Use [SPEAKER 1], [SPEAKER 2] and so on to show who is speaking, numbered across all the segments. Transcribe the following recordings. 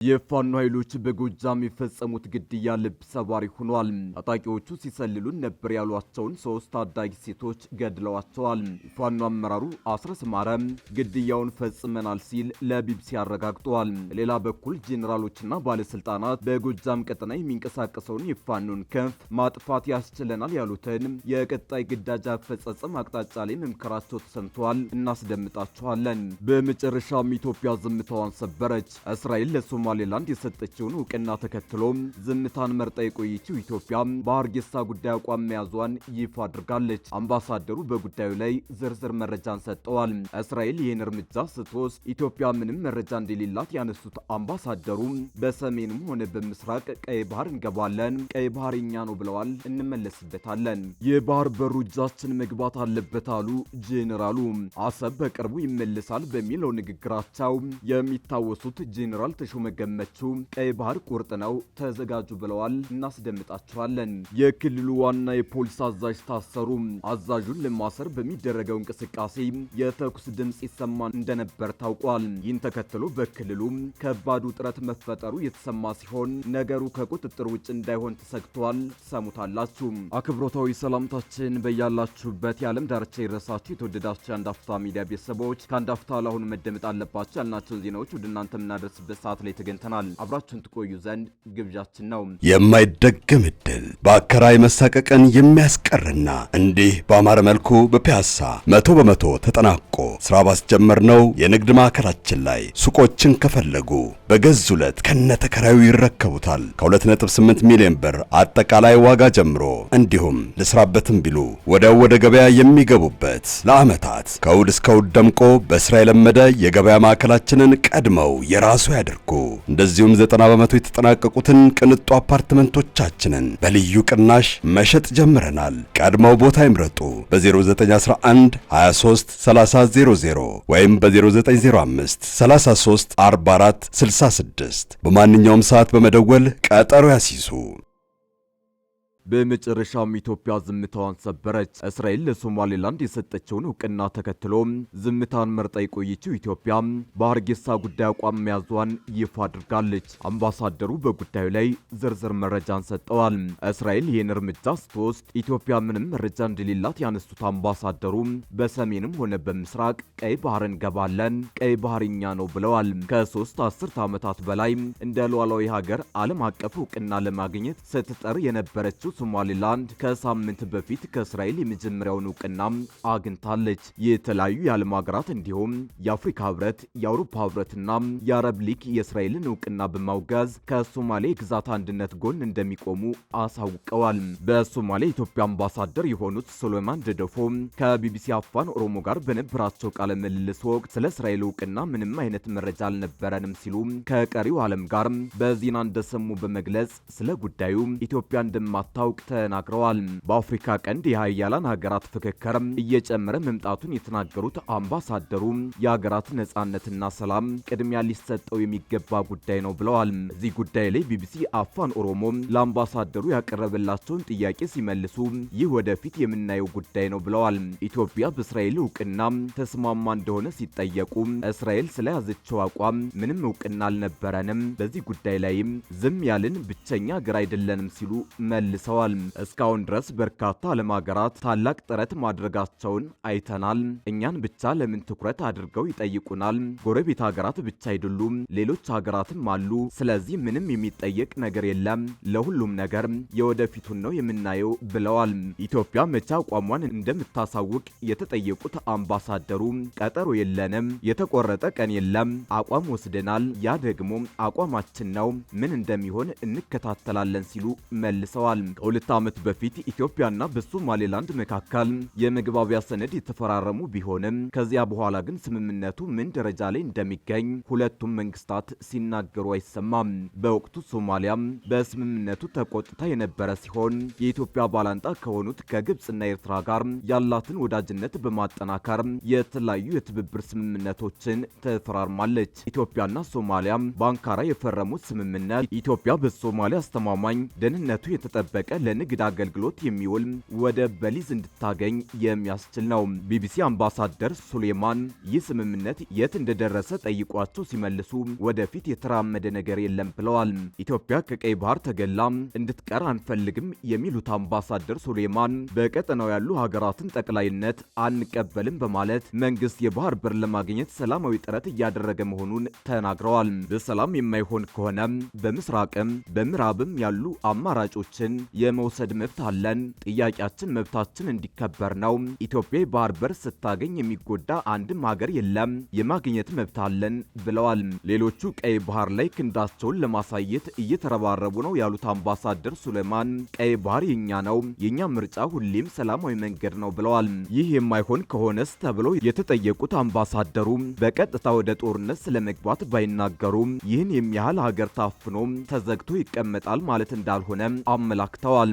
[SPEAKER 1] የፋኖ ኃይሎች በጎጃም የፈጸሙት ግድያ ልብ ሰባሪ ሆኗል። ታጣቂዎቹ ሲሰልሉን ነበር ያሏቸውን 3 ታዳጊ ሴቶች ገድለዋቸዋል። የፋኖ አመራሩ አስረስ ማረ ግድያውን ፈጽመናል ሲል ለቢቢሲ አረጋግጧል። ሌላ በኩል ጄኔራሎችና ባለስልጣናት በጎጃም ቀጠና የሚንቀሳቀሰውን የፋኖን ክንፍ ማጥፋት ያስችለናል ያሉትን የቀጣይ ግዳጅ አፈጻጸም አቅጣጫ ላይ መምከራቸው ተሰምቷል። እናስደምጣቸዋለን። በመጨረሻም ኢትዮጵያ ዝምታዋን ሰበረች። እስራኤል ለሶማሌላንድ የሰጠችውን እውቅና ተከትሎ ዝምታን መርጣ የቆየችው ኢትዮጵያ በሀርጌሳ ጉዳይ አቋም መያዟን ይፋ አድርጋለች። አምባሳደሩ በጉዳዩ ላይ ዝርዝር መረጃን ሰጥተዋል። እስራኤል ይህን እርምጃ ስትወስድ ኢትዮጵያ ምንም መረጃ እንደሌላት ያነሱት አምባሳደሩ በሰሜንም ሆነ በምስራቅ ቀይ ባህር እንገባለን፣ ቀይ ባህር የኛ ነው ብለዋል። እንመለስበታለን። የባህር በሩ እጃችን መግባት አለበት አሉ ጄኔራሉ። አሰብ በቅርቡ ይመለሳል በሚለው ንግግራቸው የሚታወሱት ጄኔራል ተሾመ ገመቹ ቀይ ባህር ቁርጥ ነው ተዘጋጁ ብለዋል። እናስደምጣቸዋለን። የክልሉ ዋና የፖሊስ አዛዥ ታሰሩ። አዛዡን ለማሰር በሚደረገው እንቅስቃሴ የተኩስ ድምጽ ይሰማ እንደነበር ታውቋል። ይህን ተከትሎ በክልሉ ከባድ ውጥረት መፈጠሩ የተሰማ ሲሆን ነገሩ ከቁጥጥር ውጭ እንዳይሆን ተሰግቷል። ሰሙታላችሁ። አክብሮታዊ ሰላምታችን በያላችሁበት የዓለም ዳርቻ ይድረሳችሁ። የተወደዳችሁ የአንድ አፍታ ሚዲያ ቤተሰቦች ከአንድ አፍታ ለአሁኑ መደመጥ አለባቸው ያልናቸውን ዜናዎች ወደ እናንተ የምናደርስበት ሰዓት ላይ ተገኝተናል። አብራችሁን ትቆዩ ዘንድ ግብዣችን ነው።
[SPEAKER 2] የማይደገም ዕድል በአከራይ መሳቀቅን የሚያስቀርና እንዲህ በአማረ መልኩ በፒያሳ 100% ተጠናቆ ስራ ባስጀመርነው የንግድ ማዕከላችን ላይ ሱቆችን ከፈለጉ በገዙለት ከነተከራዩ ይረከቡታል። ከ2.8 ሚሊዮን ብር አጠቃላይ ዋጋ ጀምሮ እንዲሁም ልስራበትም ቢሉ ወደ ገበያ የሚገቡበት ለዓመታት ከእሁድ እስከ እሁድ ደምቆ በስራ የለመደ የገበያ ማዕከላችንን ቀድመው የራሱ ያድርጉ። እንደዚሁም 90% የተጠናቀቁትን ቅንጡ አፓርትመንቶቻችንን በልዩ ቅናሽ መሸጥ ጀምረናል። ቀድመው ቦታ ይምረጡ። በ0911 23 3000 ወይም በ0905 33 44 66 በማንኛውም ሰዓት በመደወል ቀጠሮ ያስይዙ።
[SPEAKER 1] በመጨረሻም ኢትዮጵያ ዝምታዋን ሰበረች። እስራኤል ለሶማሌላንድ የሰጠችውን እውቅና ተከትሎ ዝምታን መርጣ የቆየችው ኢትዮጵያ በሀርጌሳ ጉዳይ አቋም መያዟን ይፋ አድርጋለች። አምባሳደሩ በጉዳዩ ላይ ዝርዝር መረጃን ሰጠዋል። እስራኤል ይህን እርምጃ ስትወስድ ኢትዮጵያ ምንም መረጃ እንደሌላት ያነሱት አምባሳደሩ በሰሜንም ሆነ በምስራቅ ቀይ ባህር እንገባለን፣ ቀይ ባህር የኛ ነው ብለዋል። ከ3 አስርት ዓመታት በላይ እንደ ሉዓላዊ ሀገር ዓለም አቀፍ እውቅና ለማግኘት ስትጠር የነበረችው ሶማሌላንድ ከሳምንት በፊት ከእስራኤል የመጀመሪያውን እውቅና አግኝታለች። የተለያዩ የዓለም ሀገራት እንዲሁም የአፍሪካ ህብረት፣ የአውሮፓ ህብረትና የአረብ ሊግ የእስራኤልን እውቅና በማውገዝ ከሶማሌ ግዛት አንድነት ጎን እንደሚቆሙ አሳውቀዋል። በሶማሌ የኢትዮጵያ አምባሳደር የሆኑት ሱሌማን ደደፎ ከቢቢሲ አፋን ኦሮሞ ጋር በነበራቸው ቃለ ምልልስ ወቅት ስለ እስራኤል እውቅና ምንም አይነት መረጃ አልነበረንም ሲሉ ከቀሪው ዓለም ጋር በዜና እንደሰሙ በመግለጽ ስለ ጉዳዩ ኢትዮጵያ እንደማታውቅ ተናግረዋል። በአፍሪካ ቀንድ የሀያላን ሀገራት ፍክክር እየጨመረ መምጣቱን የተናገሩት አምባሳደሩ የሀገራት ነጻነትና ሰላም ቅድሚያ ሊሰጠው የሚገባ ጉዳይ ነው ብለዋል። እዚህ ጉዳይ ላይ ቢቢሲ አፋን ኦሮሞ ለአምባሳደሩ ያቀረበላቸውን ጥያቄ ሲመልሱ ይህ ወደፊት የምናየው ጉዳይ ነው ብለዋል። ኢትዮጵያ በእስራኤል እውቅና ተስማማ እንደሆነ ሲጠየቁ እስራኤል ስለያዘችው አቋም ምንም እውቅና አልነበረንም፣ በዚህ ጉዳይ ላይም ዝም ያልን ብቸኛ ሀገር አይደለንም ሲሉ መልሰዋል። እስካሁን ድረስ በርካታ ዓለም ሀገራት ታላቅ ጥረት ማድረጋቸውን አይተናል። እኛን ብቻ ለምን ትኩረት አድርገው ይጠይቁናል? ጎረቤት ሀገራት ብቻ አይደሉም፣ ሌሎች ሀገራትም አሉ። ስለዚህ ምንም የሚጠየቅ ነገር የለም፣ ለሁሉም ነገር የወደፊቱን ነው የምናየው ብለዋል። ኢትዮጵያ መቼ አቋሟን እንደምታሳውቅ የተጠየቁት አምባሳደሩ ቀጠሮ የለንም፣ የተቆረጠ ቀን የለም፣ አቋም ወስደናል፣ ያ ደግሞ አቋማችን ነው፣ ምን እንደሚሆን እንከታተላለን ሲሉ መልሰዋል። ከሁለት ዓመት በፊት ኢትዮጵያና በሶማሌላንድ መካከል የመግባቢያ ሰነድ የተፈራረሙ ቢሆንም ከዚያ በኋላ ግን ስምምነቱ ምን ደረጃ ላይ እንደሚገኝ ሁለቱም መንግስታት ሲናገሩ አይሰማም። በወቅቱ ሶማሊያም በስምምነቱ ተቆጥታ የነበረ ሲሆን የኢትዮጵያ ባላንጣ ከሆኑት ከግብጽና ኤርትራ ጋር ያላትን ወዳጅነት በማጠናከር የተለያዩ የትብብር ስምምነቶችን ተፈራርማለች። ኢትዮጵያና ሶማሊያ በአንካራ የፈረሙት ስምምነት ኢትዮጵያ በሶማሊያ አስተማማኝ ደህንነቱ የተጠበቀ ያለቀ ለንግድ አገልግሎት የሚውል ወደብ በሊዝ እንድታገኝ የሚያስችል ነው። ቢቢሲ አምባሳደር ሱሌማን ይህ ስምምነት የት እንደደረሰ ጠይቋቸው ሲመልሱ ወደፊት የተራመደ ነገር የለም ብለዋል። ኢትዮጵያ ከቀይ ባህር ተገላ እንድትቀር አንፈልግም የሚሉት አምባሳደር ሱሌማን በቀጠናው ያሉ ሀገራትን ጠቅላይነት አንቀበልም በማለት መንግስት የባህር በር ለማግኘት ሰላማዊ ጥረት እያደረገ መሆኑን ተናግረዋል። በሰላም የማይሆን ከሆነ በምስራቅም በምዕራብም ያሉ አማራጮችን የመውሰድ መብት አለን። ጥያቄያችን መብታችን እንዲከበር ነው። ኢትዮጵያ የባህር በር ስታገኝ የሚጎዳ አንድም ሀገር የለም። የማግኘት መብት አለን ብለዋል። ሌሎቹ ቀይ ባህር ላይ ክንዳቸውን ለማሳየት እየተረባረቡ ነው ያሉት አምባሳደር ሱሌማን ቀይ ባህር የኛ ነው፣ የኛ ምርጫ ሁሌም ሰላማዊ መንገድ ነው ብለዋል። ይህ የማይሆን ከሆነስ ተብለው የተጠየቁት አምባሳደሩ በቀጥታ ወደ ጦርነት ስለመግባት ባይናገሩም ይህን የሚያህል ሀገር ታፍኖ ተዘግቶ ይቀመጣል ማለት እንዳልሆነ አመላክተዋል።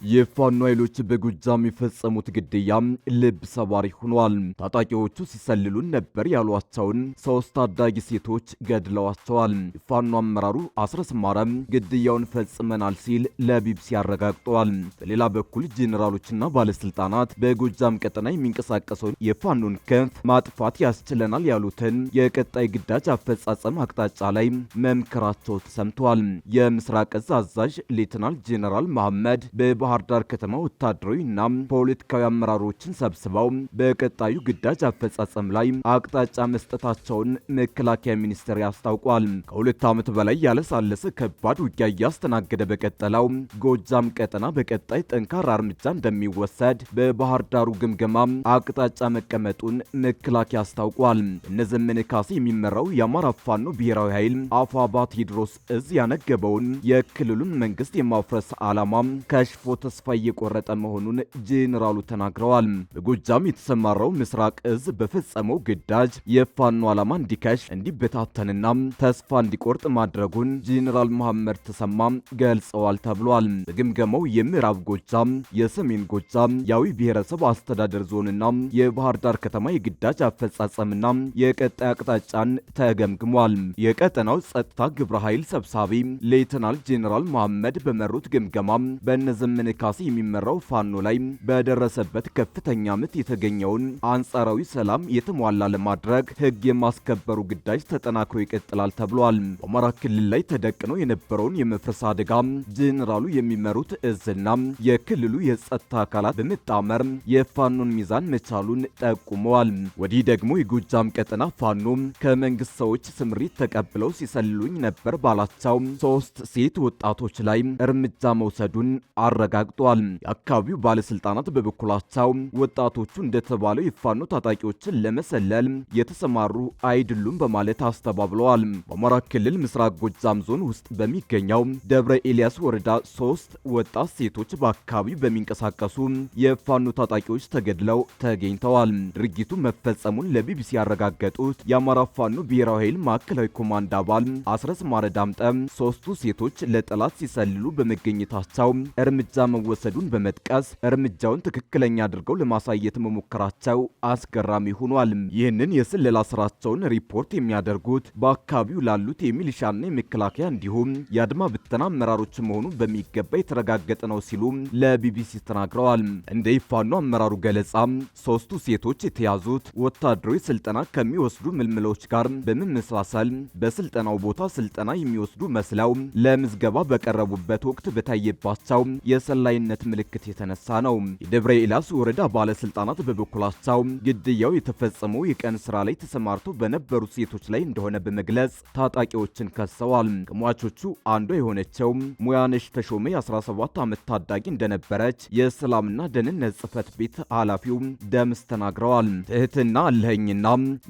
[SPEAKER 1] የፋኖ ኃይሎች በጎጃም የፈጸሙት ግድያ ልብ ሰባሪ ሆኗል። ታጣቂዎቹ ሲሰልሉን ነበር ያሏቸውን 3 ታዳጊ ሴቶች ገድለዋቸዋል። የፋኖ አመራሩ አስረስ ማረም ግድያውን ፈጽመናል ሲል ለቢቢሲ አረጋግጧል። በሌላ በኩል ጄኔራሎችና ባለስልጣናት በጎጃም ቀጠና የሚንቀሳቀሰውን የፋኖን ክንፍ ማጥፋት ያስችለናል ያሉትን የቀጣይ ግዳጅ አፈጻጸም አቅጣጫ ላይ መምከራቸው ተሰምቷል። የምስራቅ እዝ አዛዥ ሌተናል ጄኔራል መሐመድ ባህር ዳር ከተማ ወታደራዊና ፖለቲካዊ አመራሮችን ሰብስበው በቀጣዩ ግዳጅ አፈጻጸም ላይ አቅጣጫ መስጠታቸውን መከላከያ ሚኒስቴር ያስታውቋል። ከ2 ዓመት በላይ ያለሳለሰ ከባድ ውጊያ እያስተናገደ በቀጠለው ጎጃም ቀጠና በቀጣይ ጠንካራ እርምጃ እንደሚወሰድ በባህር ዳሩ ግምገማ አቅጣጫ መቀመጡን መከላከያ አስታውቋል። እነዘመነ ካሴ የሚመራው የአማራ ፋኖ ብሔራዊ ኃይል አፋባ ቴዎድሮስ እዝ ያነገበውን የክልሉን መንግስት የማፍረስ ዓላማ ከሽፎ ተስፋ እየቆረጠ መሆኑን ጄኔራሉ ተናግረዋል። በጎጃም የተሰማራው ምስራቅ እዝ በፈጸመው ግዳጅ የፋኖ ዓላማ እንዲከሽ እንዲበታተንና ተስፋ እንዲቆርጥ ማድረጉን ጄኔራል መሐመድ ተሰማ ገልጸዋል ተብሏል። በግምገማው የምዕራብ ጎጃም፣ የሰሜን ጎጃም፣ የአዊ ብሔረሰብ አስተዳደር ዞንና የባህር ዳር ከተማ የግዳጅ አፈጻጸምና የቀጣይ አቅጣጫን ተገምግሟል። የቀጠናው ጸጥታ ግብረ ኃይል ሰብሳቢ ሌተናል ጄኔራል መሐመድ በመሩት ግምገማ በነዘመነ ካሴ የሚመራው ፋኖ ላይ በደረሰበት ከፍተኛ ምት የተገኘውን አንጻራዊ ሰላም የተሟላ ለማድረግ ሕግ የማስከበሩ ግዳጅ ተጠናክሮ ይቀጥላል ተብሏል። በአማራ ክልል ላይ ተደቅኖ የነበረውን የመፍረስ አደጋ ጄኔራሉ የሚመሩት እዝና የክልሉ የጸጥታ አካላት በመጣመር የፋኖን ሚዛን መቻሉን ጠቁመዋል። ወዲህ ደግሞ የጎጃም ቀጠና ፋኖ ከመንግስት ሰዎች ስምሪት ተቀብለው ሲሰልሉኝ ነበር ባላቸው 3 ሴት ወጣቶች ላይ እርምጃ መውሰዱን አረጋግጧል። የአካባቢው ባለስልጣናት በበኩላቸው ወጣቶቹ እንደተባለው የፋኖ ታጣቂዎችን ለመሰለል የተሰማሩ አይደሉም በማለት አስተባብለዋል። በአማራ ክልል ምስራቅ ጎጃም ዞን ውስጥ በሚገኘው ደብረ ኤልያስ ወረዳ 3 ወጣት ሴቶች በአካባቢው በሚንቀሳቀሱ የፋኖ ታጣቂዎች ተገድለው ተገኝተዋል። ድርጊቱ መፈጸሙን ለቢቢሲ ያረጋገጡት የአማራ ፋኖ ብሔራዊ ኃይል ማዕከላዊ ኮማንድ አባል አስረስ ማረ ዳምጠ 3ቱ ሴቶች ለጠላት ሲሰልሉ በመገኘታቸው እርምጃ መወሰዱን በመጥቀስ እርምጃውን ትክክለኛ አድርገው ለማሳየት መሞከራቸው አስገራሚ ሆኗል። ይህንን የስለላ ስራቸውን ሪፖርት የሚያደርጉት በአካባቢው ላሉት የሚሊሻና የመከላከያ እንዲሁም የአድማ ብተና አመራሮች መሆኑ በሚገባ የተረጋገጠ ነው ሲሉ ለቢቢሲ ተናግረዋል። እንደ ይፋኖ አመራሩ ገለጻ 3ቱ ሴቶች የተያዙት ወታደራዊ ስልጠና ከሚወስዱ ምልምሎች ጋር በመመሳሰል በስልጠናው ቦታ ስልጠና የሚወስዱ መስለው ለምዝገባ በቀረቡበት ወቅት በታየባቸው የሰላይነት ምልክት የተነሳ ነው። የደብረ ኤልያስ ወረዳ ባለስልጣናት በበኩላቸው ግድያው የተፈጸመው የቀን ስራ ላይ ተሰማርተው በነበሩ ሴቶች ላይ እንደሆነ በመግለጽ ታጣቂዎችን ከሰዋል። ከሟቾቹ አንዷ የሆነችው ሙያነሽ ተሾመ የ17 ዓመት ታዳጊ እንደነበረች የሰላምና ደህንነት ጽሕፈት ቤት ኃላፊው ደምስ ተናግረዋል። ትህትና አለኸኝና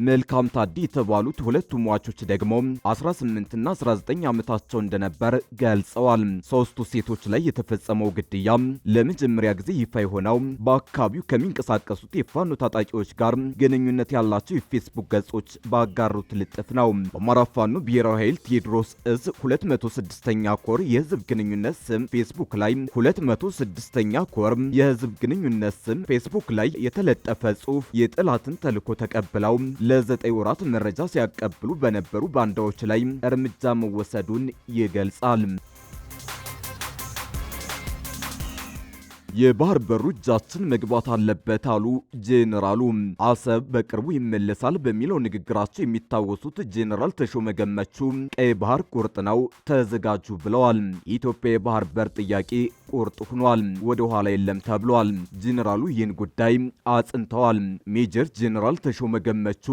[SPEAKER 1] መልካም ታዲ የተባሉት ሁለቱ ሟቾች ደግሞ 18 እና 19 ዓመታቸው እንደነበር ገልጸዋል። 3ቱ ሴቶች ላይ የተፈጸመው ግድያ ግድያ ለመጀመሪያ ጊዜ ይፋ የሆነው በአካባቢው ከሚንቀሳቀሱት የፋኖ ታጣቂዎች ጋር ግንኙነት ያላቸው የፌስቡክ ገጾች ባጋሩት ልጥፍ ነው። በአማራ ፋኖ ብሔራዊ ኃይል ቴዎድሮስ እዝ 206ኛ ኮር የህዝብ ግንኙነት ስም ፌስቡክ ላይ 206ኛ ኮር የህዝብ ግንኙነት ስም ፌስቡክ ላይ የተለጠፈ ጽሑፍ የጠላትን ተልዕኮ ተቀብለው ለ9 ወራት መረጃ ሲያቀብሉ በነበሩ ባንዳዎች ላይ እርምጃ መወሰዱን ይገልጻል። የባህር በሩ እጃችን መግባት አለበት አሉ ጄኔራሉ። አሰብ በቅርቡ ይመለሳል በሚለው ንግግራቸው የሚታወሱት ጄኔራል ተሾመ ገመቹ ቀይ ባህር ቁርጥ ነው ተዘጋጁ ብለዋል። የኢትዮጵያ የባህር በር ጥያቄ ቁርጥ ሆኗል፣ ወደ ኋላ የለም ተብሏል። ጄኔራሉ ይህን ጉዳይ አጽንተዋል። ሜጀር ጄኔራል ተሾመ ገመቹ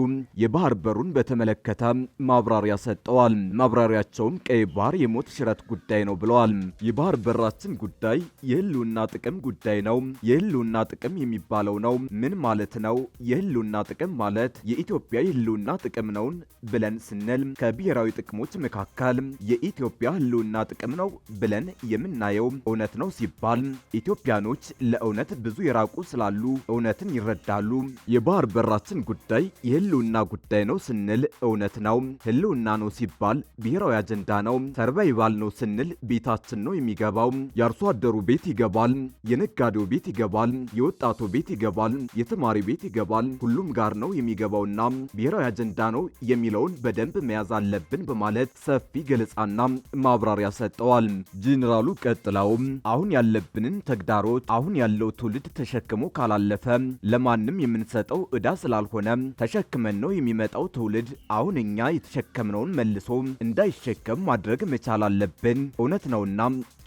[SPEAKER 1] የባህር በሩን በተመለከተ ማብራሪያ ሰጠዋል። ማብራሪያቸውም ቀይ ባህር የሞት ሽረት ጉዳይ ነው ብለዋል። የባህር በራችን ጉዳይ የህልውና ጥቅም ጉዳይ ነው። የህልውና ጥቅም የሚባለው ነው ምን ማለት ነው? የህልውና ጥቅም ማለት የኢትዮጵያ የህልውና ጥቅም ነው ብለን ስንል ከብሔራዊ ጥቅሞች መካከል የኢትዮጵያ ህልውና ጥቅም ነው ብለን የምናየው እውነት ነው ሲባል ኢትዮጵያኖች ለእውነት ብዙ የራቁ ስላሉ እውነትን ይረዳሉ። የባህር በራችን ጉዳይ የህልውና ጉዳይ ነው ስንል እውነት ነው። ህልውና ነው ሲባል ብሔራዊ አጀንዳ ነው። ሰርቫይቫል ነው ስንል ቤታችን ነው የሚገባው። የአርሶ አደሩ ቤት ይገባል፣ የነጋዴው ቤት ይገባል፣ የወጣቱ ቤት ይገባል፣ የተማሪ ቤት ይገባል። ሁሉም ጋር ነው የሚገባውና ብሔራዊ አጀንዳ ነው የሚለውን በደንብ መያዝ አለብን በማለት ሰፊ ገለጻና ማብራሪያ ሰጠዋል። ጄኔራሉ ቀጥለው አሁን ያለብንን ተግዳሮት አሁን ያለው ትውልድ ተሸክሞ ካላለፈ ለማንም የምንሰጠው ዕዳ ስላልሆነ ተሸክመን ነው የሚመጣው ትውልድ አሁን እኛ የተሸከምነውን መልሶ እንዳይሸከም ማድረግ መቻል አለብን። እውነት ነውና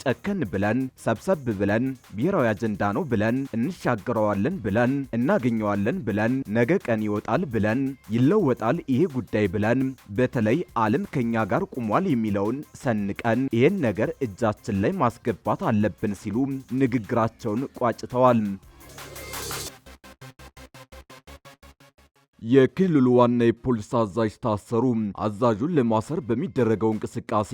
[SPEAKER 1] ጨከን ብለን ሰብሰብ ብለን ብሔራዊ አጀንዳ ነው ብለን እንሻገረዋለን ብለን እናገኘዋለን ብለን ነገ ቀን ይወጣል ብለን ይለወጣል ይሄ ጉዳይ ብለን በተለይ ዓለም ከኛ ጋር ቁሟል የሚለውን ሰንቀን ይሄን ነገር እጃችን ላይ ማስገባት አለብን ሲሉ ንግግራቸውን ቋጭተዋል። የክልሉ ዋና የፖሊስ አዛዥ ታሰሩ። አዛዡን ለማሰር በሚደረገው እንቅስቃሴ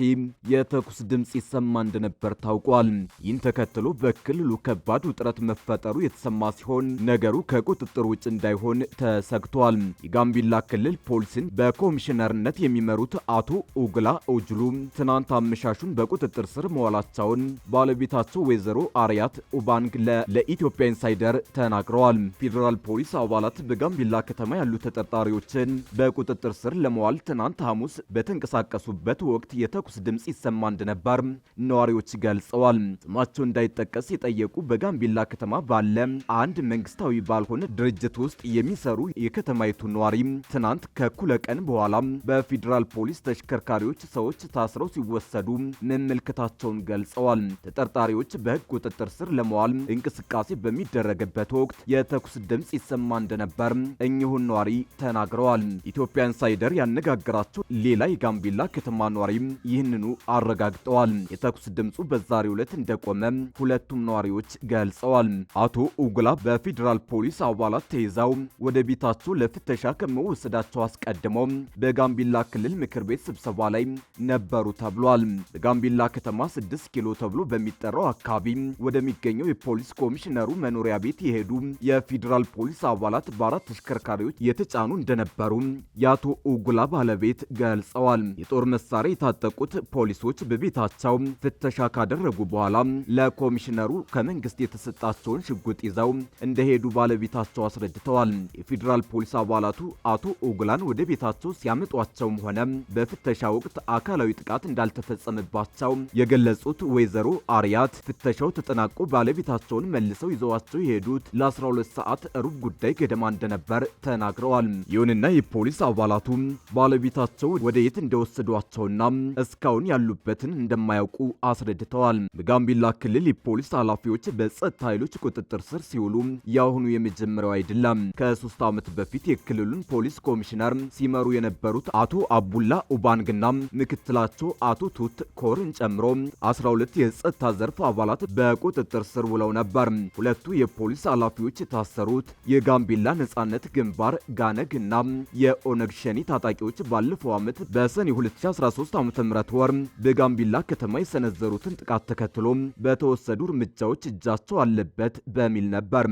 [SPEAKER 1] የተኩስ ድምጽ ይሰማ እንደነበር ታውቋል። ይህን ተከትሎ በክልሉ ከባድ ውጥረት መፈጠሩ የተሰማ ሲሆን ነገሩ ከቁጥጥር ውጭ እንዳይሆን ተሰግቷል። የጋምቤላ ክልል ፖሊስን በኮሚሽነርነት የሚመሩት አቶ ኡግላ ኦጅሉ ትናንት አመሻሹን በቁጥጥር ስር መዋላቸውን ባለቤታቸው ወይዘሮ አርያት ኡባንግ ለኢትዮጵያ ኢንሳይደር ተናግረዋል። ፌዴራል ፖሊስ አባላት በጋምቤላ ከተማ ያሉ ተጠርጣሪዎችን በቁጥጥር ስር ለመዋል ትናንት ሐሙስ በተንቀሳቀሱበት ወቅት የተኩስ ድምጽ ይሰማ እንደነበር ነዋሪዎች ገልጸዋል። ስማቸው እንዳይጠቀስ የጠየቁ በጋምቤላ ከተማ ባለ አንድ መንግስታዊ ባልሆነ ድርጅት ውስጥ የሚሰሩ የከተማይቱ ነዋሪ ትናንት ከኩለ ቀን በኋላ በፌዴራል ፖሊስ ተሽከርካሪዎች ሰዎች ታስረው ሲወሰዱ መመልከታቸውን ገልጸዋል። ተጠርጣሪዎች በሕግ ቁጥጥር ስር ለመዋል እንቅስቃሴ በሚደረግበት ወቅት የተኩስ ድምጽ ይሰማ እንደነበር እኚሁን ነዋሪ ተናግረዋል። ኢትዮጵያ ኢንሳይደር ያነጋገራቸው ሌላ የጋምቤላ ከተማ ነዋሪ ይህንኑ አረጋግጠዋል። የተኩስ ድምጹ በዛሬው ዕለት እንደቆመ ሁለቱም ነዋሪዎች ገልጸዋል። አቶ ኡግላ በፌዴራል ፖሊስ አባላት ተይዘው ወደ ቤታቸው ለፍተሻ ከመወሰዳቸው አስቀድመው በጋምቤላ ክልል ምክር ቤት ስብሰባ ላይ ነበሩ ተብሏል። በጋምቤላ ከተማ 6 ኪሎ ተብሎ በሚጠራው አካባቢ ወደሚገኘው የፖሊስ ኮሚሽነሩ መኖሪያ ቤት የሄዱ የፌዴራል ፖሊስ አባላት በአራት ተሽከርካሪዎች የተጫኑ እንደነበሩ የአቶ ኡጉላ ባለቤት ገልጸዋል። የጦር መሳሪያ የታጠቁት ፖሊሶች በቤታቸው ፍተሻ ካደረጉ በኋላ ለኮሚሽነሩ ከመንግስት የተሰጣቸውን ሽጉጥ ይዘው እንደሄዱ ባለቤታቸው አስረድተዋል። የፌዴራል ፖሊስ አባላቱ አቶ ኡጉላን ወደ ቤታቸው ሲያመጧቸውም ሆነ በፍተሻ ወቅት አካላዊ ጥቃት እንዳልተፈጸመባቸው የገለጹት ወይዘሮ አርያት ፍተሻው ተጠናቆ ባለቤታቸውን መልሰው ይዘዋቸው የሄዱት ለ12 ሰዓት ሩብ ጉዳይ ገደማ እንደነበር ተናግረዋል። ይሁንና የፖሊስ አባላቱ ባለቤታቸው ወደ የት እንደወሰዷቸውና እስካሁን ያሉበትን እንደማያውቁ አስረድተዋል። በጋምቤላ ክልል የፖሊስ ኃላፊዎች በጸጥታ ኃይሎች ቁጥጥር ስር ሲውሉ የአሁኑ የመጀመሪያው አይደለም። ከ3 ዓመት በፊት የክልሉን ፖሊስ ኮሚሽነር ሲመሩ የነበሩት አቶ አቡላ ኡባንግና ምክትላቸው አቶ ቱት ኮርን ጨምሮ 12 የጸጥታ ዘርፍ አባላት በቁጥጥር ስር ውለው ነበር። ሁለቱ የፖሊስ ኃላፊዎች የታሰሩት የጋምቤላ ነጻነት ግንባር ጋነግ እና የኦነግ ሸኒ ታጣቂዎች ባለፈው ዓመት በሰኔ 2013 ዓ.ም ወር በጋምቤላ ከተማ የሰነዘሩትን ጥቃት ተከትሎ በተወሰዱ እርምጃዎች እጃቸው አለበት በሚል ነበር።